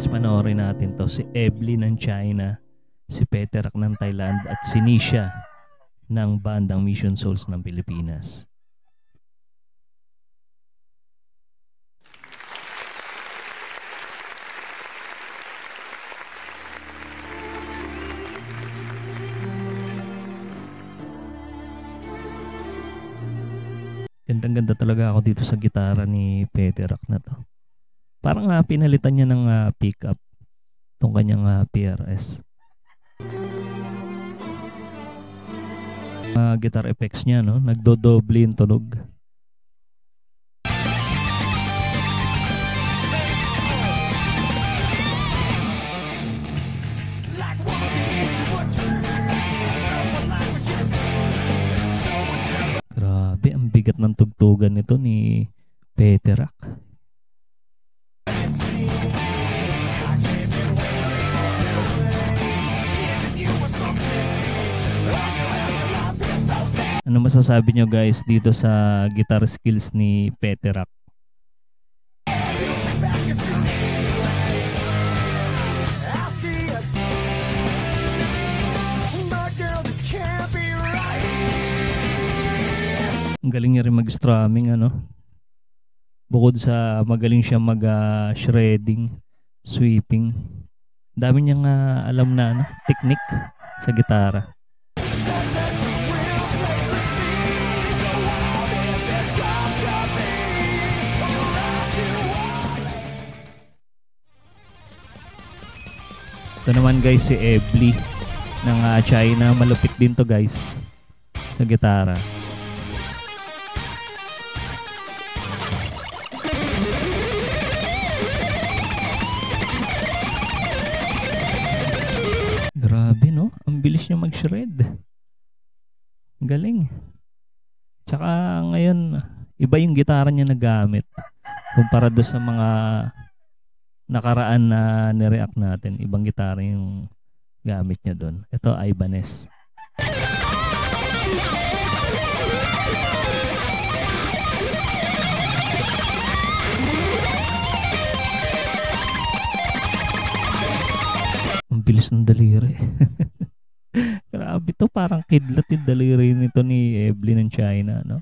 guys, panoorin natin to. Si Ebly ng China, si Peterak ng Thailand, at si Nisha ng bandang Mission Souls ng Pilipinas. Gandang-ganda talaga ako dito sa gitara ni Peterak na to. Parang pinalitan niya ng pickup itong kanyang PRS. Guitar effects niya, no? Nagdodoble yung tunog. Grabe, ang bigat ng tugtugan nito ni Peterak. Ano masasabi nyo guys dito sa guitar skills ni Peterak? Ang galing niya rin mag-strumming, ano? Bukod sa magaling siya mag-shredding, sweeping. Dami niyang alam na technique sa gitara. Ito naman guys si Ebly ng China. Malupit din to guys sa gitara. Grabe, no? Ang bilis niya mag-shred. Galing. Tsaka ngayon iba yung gitara niya nagamit kumpara do sa mga nakaraan na nireact natin. Ibang gitara yung gamit niya doon. Ito, Ibanez. Ang bilis ng daliri. Grabe to, parang kidlat yung daliri nito ni Ebly ng China, no?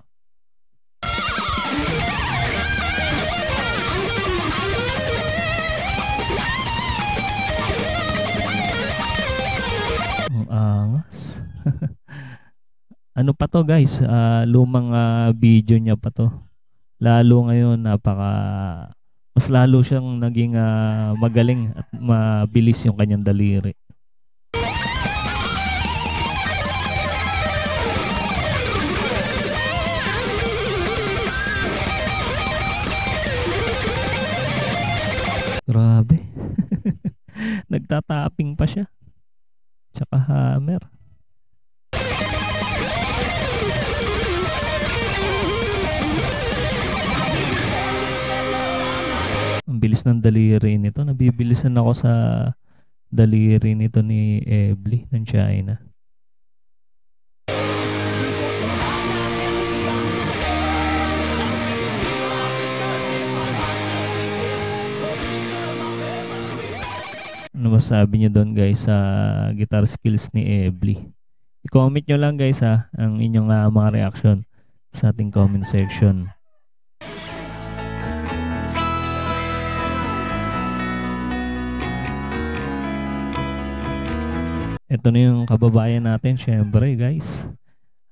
Angas. Ano pa to guys, lumang video niya pa to. Lalo ngayon mas lalo siyang naging magaling at mabilis yung kanyang daliri. Grabe. Nagtatapping pa siya. Tsaka hammer. Ang bilis ng daliri nito. Nabibilisan ako sa daliri nito ni Ebly ng China. Ano masabi niyo doon guys sa guitar skills ni Ebly? I-comment nyo lang guys ang inyong mga reaction sa ating comment section. Ito na yung kababayan natin syempre guys.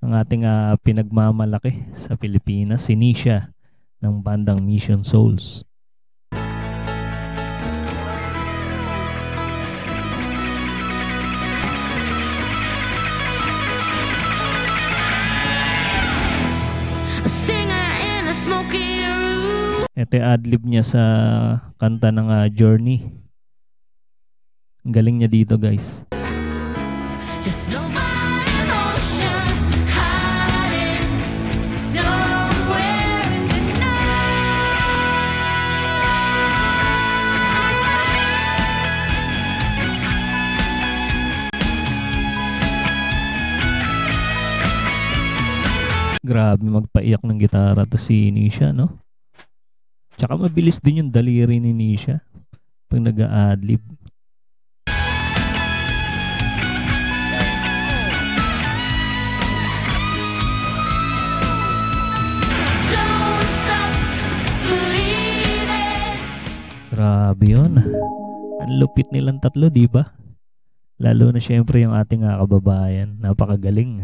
Ang ating pinagmamalaki sa Pilipinas, si Nisha ng bandang Mission Souls. Ito yung adlib niya sa kanta ng Journey. Ang galing niya dito guys. Grabe magpaiyak ng gitara to si Nisha, no? Tsaka mabilis din yung daliri ni Nisha. Pag nag-a-adlib. Grabe yun. Ang lupit nilang tatlo, di ba? Lalo na syempre yung ating kababayan. Napakagaling.